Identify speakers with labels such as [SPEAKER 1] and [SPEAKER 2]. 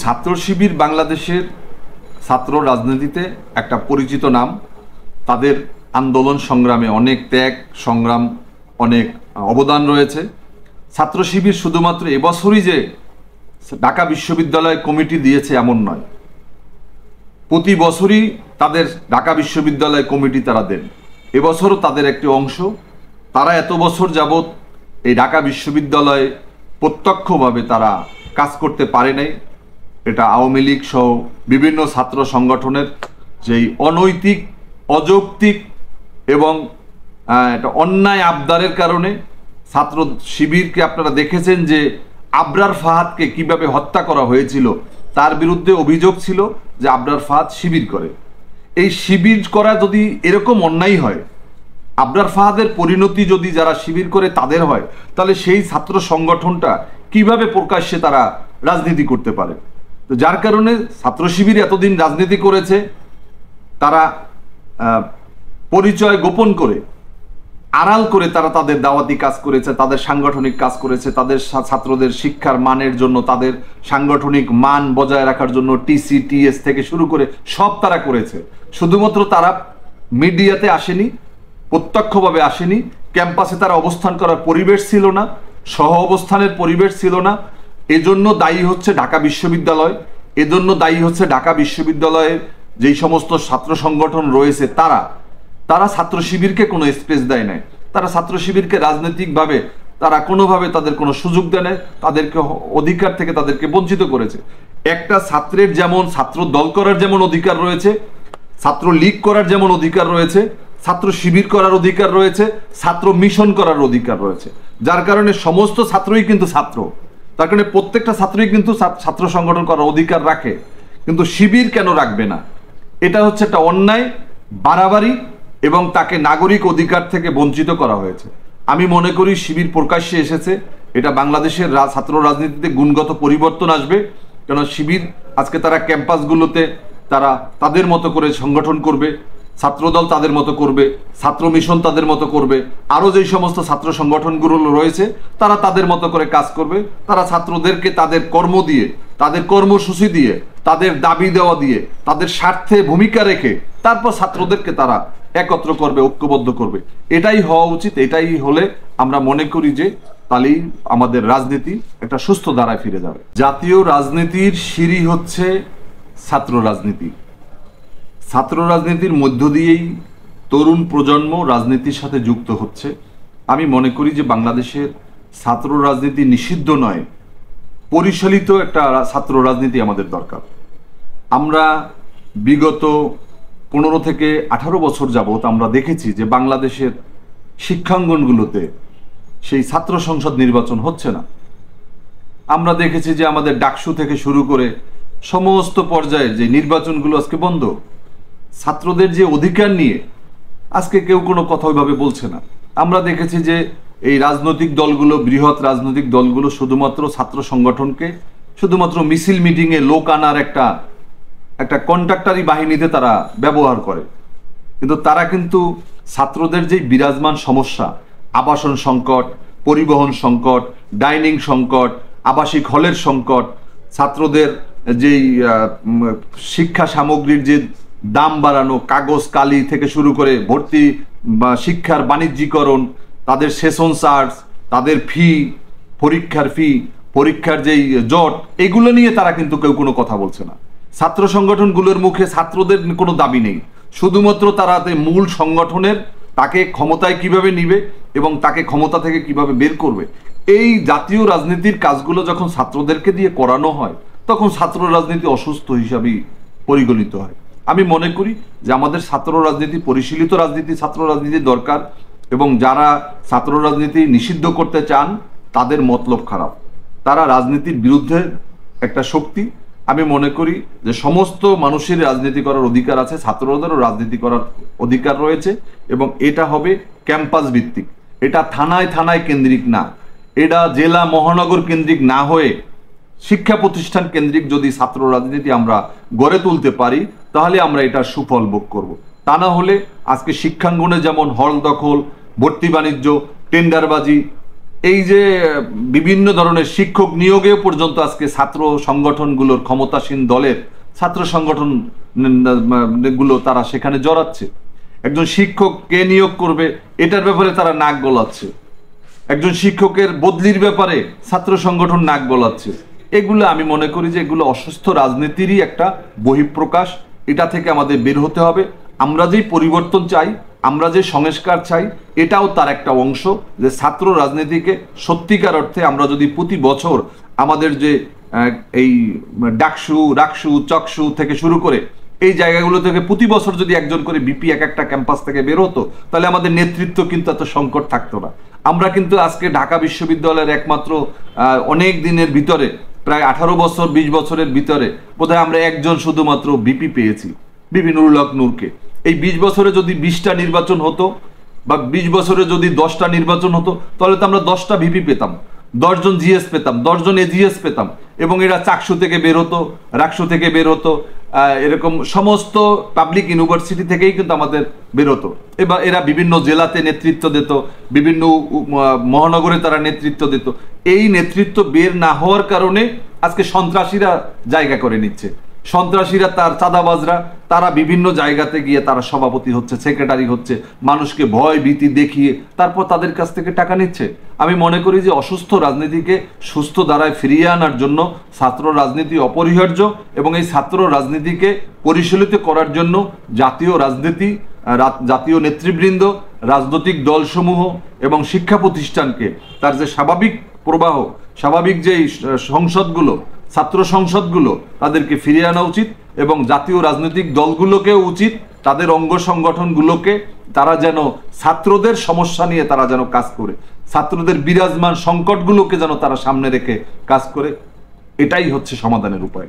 [SPEAKER 1] ছাত্র শিবির বাংলাদেশের ছাত্র রাজনীতিতে একটা পরিচিত নাম। তাদের আন্দোলন সংগ্রামে অনেক ত্যাগ সংগ্রাম, অনেক অবদান রয়েছে। ছাত্র শিবির শুধুমাত্র এবছরই যে ঢাকা বিশ্ববিদ্যালয় কমিটি দিয়েছে এমন নয়, প্রতি বছরই তাদের ঢাকা বিশ্ববিদ্যালয় কমিটি তারা দেন। এবছরও তাদের একটি অংশ। তারা এত বছর যাবৎ এই ঢাকা বিশ্ববিদ্যালয়ে প্রত্যক্ষভাবে তারা কাজ করতে পারে নাই। এটা আওয়ামী লীগ সহ বিভিন্ন ছাত্র সংগঠনের যেই অনৈতিক, অযৌক্তিক এবং একটা অন্যায় আবদারের কারণে ছাত্র শিবিরকে আপনারা দেখেছেন যে আবরার ফাহাদকে কিভাবে হত্যা করা হয়েছিল। তার বিরুদ্ধে অভিযোগ ছিল যে আবরার ফাহাদ শিবির করে। এই শিবির করা যদি এরকম অন্যায় হয়, আবরার ফাহাদের পরিণতি যদি যারা শিবির করে তাদের হয়, তাহলে সেই ছাত্র সংগঠনটা কিভাবে প্রকাশ্যে তারা রাজনীতি করতে পারে? তো যার কারণে ছাত্র শিবির এতদিন রাজনীতি করেছে, তারা পরিচয় গোপন করে, আড়াল করে তারা তাদের দাওয়াতি কাজ করেছে, তাদের সাংগঠনিক কাজ করেছে, তাদের ছাত্রদের শিক্ষার মানের জন্য, তাদের সাংগঠনিক মান বজায় রাখার জন্য টিসি টিএস থেকে শুরু করে সব তারা করেছে। শুধুমাত্র তারা মিডিয়াতে আসেনি, প্রত্যক্ষভাবে আসেনি, ক্যাম্পাসে তারা অবস্থান করার পরিবেশ ছিল না, সহ অবস্থানের পরিবেশ ছিল না। এজন্য দায়ী হচ্ছে ঢাকা বিশ্ববিদ্যালয়, এজন্য দায়ী হচ্ছে ঢাকা বিশ্ববিদ্যালয়ের যেই সমস্ত ছাত্র সংগঠন রয়েছে তারা ছাত্র শিবিরকে কোনো স্পেস দেয় নাই। তারা ছাত্র শিবিরকে রাজনৈতিকভাবে তারা কোনোভাবে তাদের কোনো সুযোগ দেয় নাই, তাদেরকে অধিকার থেকে তাদেরকে বঞ্চিত করেছে। একটা ছাত্রের যেমন ছাত্র দল করার যেমন অধিকার রয়েছে, ছাত্র লীগ করার যেমন অধিকার রয়েছে, ছাত্র শিবির করার অধিকার রয়েছে, ছাত্র মিশন করার অধিকার রয়েছে। যার কারণে সমস্ত ছাত্রই কিন্তু ছাত্র, তার কারণে প্রত্যেকটা ছাত্রই কিন্তু ছাত্র সংগঠন করার অধিকার রাখে। কিন্তু শিবির কেন রাখবে না? এটা হচ্ছে একটা অন্যায়, বাড়াবাড়ি এবং তাকে নাগরিক অধিকার থেকে বঞ্চিত করা হয়েছে। আমি মনে করি শিবির প্রকাশ্যে এসেছে, এটা বাংলাদেশের ছাত্র রাজনীতিতে গুণগত পরিবর্তন আসবে। কেন শিবির আজকে তারা ক্যাম্পাসগুলোতে তারা তাদের মতো করে সংগঠন করবে, ছাত্রদল তাদের মতো করবে, ছাত্র মিশন তাদের মতো করবে, আরও যেই সমস্ত ছাত্র সংগঠনগুলো রয়েছে তারা তাদের মতো করে কাজ করবে। তারা ছাত্রদেরকে তাদের কর্ম দিয়ে, তাদের কর্মসূচি দিয়ে, তাদের দাবি দেওয়া দিয়ে, তাদের স্বার্থে ভূমিকা রেখে তারপর ছাত্রদেরকে তারা একত্র করবে, ঐক্যবদ্ধ করবে। এটাই হওয়া উচিত। এটাই হলে আমরা মনে করি যে তাহলেই আমাদের রাজনীতি একটা সুস্থ ধারায় ফিরে যাবে। জাতীয় রাজনীতির সিঁড়ি হচ্ছে ছাত্র রাজনীতি। ছাত্র রাজনীতির মধ্য দিয়েই তরুণ প্রজন্ম রাজনীতির সাথে যুক্ত হচ্ছে। আমি মনে করি যে বাংলাদেশের ছাত্র রাজনীতি নিষিদ্ধ নয়, পরিচালিত একটা ছাত্র রাজনীতি আমাদের দরকার। আমরা বিগত 15 থেকে 18 বছর যাবৎ আমরা দেখেছি যে বাংলাদেশের শিক্ষাঙ্গনগুলোতে সেই ছাত্র সংসদ নির্বাচন হচ্ছে না। আমরা দেখেছি যে আমাদের ডাকসু থেকে শুরু করে সমস্ত পর্যায়ে যে নির্বাচনগুলো আজকে বন্ধ। ছাত্রদের যে অধিকার নিয়ে আজকে কেউ কোনো কথা ওইভাবে বলছে না। আমরা দেখেছি যে এই রাজনৈতিক দলগুলো, বৃহৎ রাজনৈতিক দলগুলো শুধুমাত্র ছাত্র সংগঠনকে শুধুমাত্র মিছিল মিটিংয়ে লোক আনার একটা কন্ট্রাক্টারি বাহিনীতে তারা ব্যবহার করে। কিন্তু তারা কিন্তু ছাত্রদের যে বিরাজমান সমস্যা, আবাসন সংকট, পরিবহন সংকট, ডাইনিং সংকট, আবাসিক হলের সংকট, ছাত্রদের যেই শিক্ষা সামগ্রীর যে দাম বাড়ানো, কাগজ কালি থেকে শুরু করে ভর্তি বা শিক্ষার বাণিজ্যিকরণ, তাদের সেশন চার্জ, তাদের ফি, পরীক্ষার ফি, পরীক্ষার যেই জট, এগুলো নিয়ে তারা কিন্তু কেউ কোনো কথা বলছে না। ছাত্র সংগঠনগুলোর মুখে ছাত্রদের কোনো দাবি নেই, শুধুমাত্র তারা মূল সংগঠনের তাকে ক্ষমতায় কিভাবে নিবে এবং তাকে ক্ষমতা থেকে কিভাবে বের করবে। এই জাতীয় রাজনীতির কাজগুলো যখন ছাত্রদেরকে দিয়ে করানো হয় তখন ছাত্র রাজনীতি অসুস্থ হিসাবেই পরিগণিত হয়। আমি মনে করি যে আমাদের ছাত্র রাজনীতি, পরিশীলিত রাজনীতি, ছাত্র রাজনীতি দরকার। এবং যারা ছাত্র রাজনীতি নিষিদ্ধ করতে চান তাদের মতলব খারাপ, তারা রাজনীতির বিরুদ্ধে একটা শক্তি। আমি মনে করি যে সমস্ত মানুষের রাজনীতি করার অধিকার আছে, ছাত্রদেরও রাজনীতি করার অধিকার রয়েছে এবং এটা হবে ক্যাম্পাস ভিত্তিক। এটা থানায় থানায় কেন্দ্রিক না, এটা জেলা মহানগর কেন্দ্রিক না হয়ে শিক্ষা প্রতিষ্ঠান কেন্দ্রিক যদি ছাত্র রাজনীতি আমরা গড়ে তুলতে পারি তাহলে আমরা এটার সুফল ভোগ করব। তা না হলে আজকে শিক্ষাঙ্গনে যেমন হল দখল, ভর্তি বাণিজ্য, টেন্ডারবাজি, এই যে বিভিন্ন ধরনের শিক্ষক নিয়োগেও পর্যন্ত আজকে ছাত্র সংগঠনগুলোর ক্ষমতাসীন দলের ছাত্র সংগঠন গুলো তারা সেখানে জড়াচ্ছে। একজন শিক্ষক কে নিয়োগ করবে এটার ব্যাপারে তারা নাক গলাচ্ছে, একজন শিক্ষকের বদলির ব্যাপারে ছাত্র সংগঠন নাক গলাচ্ছে। এগুলো আমি মনে করি যে এগুলো অসুস্থ রাজনীতিরই একটা বহিঃপ্রকাশ। এটা থেকে আমাদের বের হতে হবে। আমরা যেই পরিবর্তন চাই, আমরা যে সংস্কার চাই, এটাও তার একটা অংশ। যে ছাত্র রাজনীতিকে সত্যিকার অর্থে আমরা যদি প্রতি বছর আমাদের যে এই ডাকসু রাকসু চকসু থেকে শুরু করে এই জায়গাগুলো থেকে প্রতি বছর যদি একজন করে বিপি এক একটা ক্যাম্পাস থেকে বের হতো, তাহলে আমাদের নেতৃত্ব কিন্তু এত সংকট থাকতো না। আমরা কিন্তু আজকে ঢাকা বিশ্ববিদ্যালয়ের একমাত্র অনেক দিনের ভিতরে প্রায় 18 বছর 20 বছরের ভিতরে বোধহয় আমরা একজন শুধুমাত্র বিপি পেয়েছি, বিপি নুরুল হক নূরকে। এই 20 বছরে যদি 20টা নির্বাচন হতো বা 20 বছরে যদি 10টা নির্বাচন হতো, তাহলে তো আমরা 10টা ভিপি পেতাম, 10 জন জিএস পেতাম, 10 জন এজিএস পেতাম, এবং এরা চাকসু থেকে বের হতো, রাকসু থেকে বের হতো, এরকম সমস্ত পাবলিক ইউনিভার্সিটি থেকেই কিন্তু আমাদের বের হতো। এবার এরা বিভিন্ন জেলাতে নেতৃত্ব দিত, বিভিন্ন মহানগরে তারা নেতৃত্ব দিত। এই নেতৃত্ব বের না হওয়ার কারণে আজকে সন্ত্রাসীরা জায়গা করে নিচ্ছে। সন্ত্রাসীরা তার চাঁদাবাজরা তারা বিভিন্ন জায়গাতে গিয়ে তারা সভাপতি হচ্ছে, সেক্রেটারি হচ্ছে, মানুষকে ভয় ভীতি দেখিয়ে তারপর তাদের কাছ থেকে টাকা নিচ্ছে। আমি মনে করি যে অসুস্থ রাজনীতিকে সুস্থ ধারায় ফিরিয়ে আনার জন্য ছাত্র রাজনীতি অপরিহার্য, এবং এই ছাত্র রাজনীতিকে পরিচালিত করার জন্য জাতীয় রাজনীতি, জাতীয় নেতৃবৃন্দ, রাজনৈতিক দলসমূহ এবং শিক্ষা প্রতিষ্ঠানকে তার যে স্বাভাবিক প্রবাহ, স্বাভাবিক যে সংসদগুলো, ছাত্র সংসদগুলো, তাদেরকে ফিরিয়ে আনা উচিত। এবং জাতীয় রাজনৈতিক দলগুলোকেও উচিত তাদের অঙ্গ সংগঠনগুলোকে তারা যেন ছাত্রদের সমস্যা নিয়ে তারা যেন কাজ করে, ছাত্রদের বিরাজমান সংকটগুলোকে যেন তারা সামনে রেখে কাজ করে। এটাই হচ্ছে সমাধানের উপায়।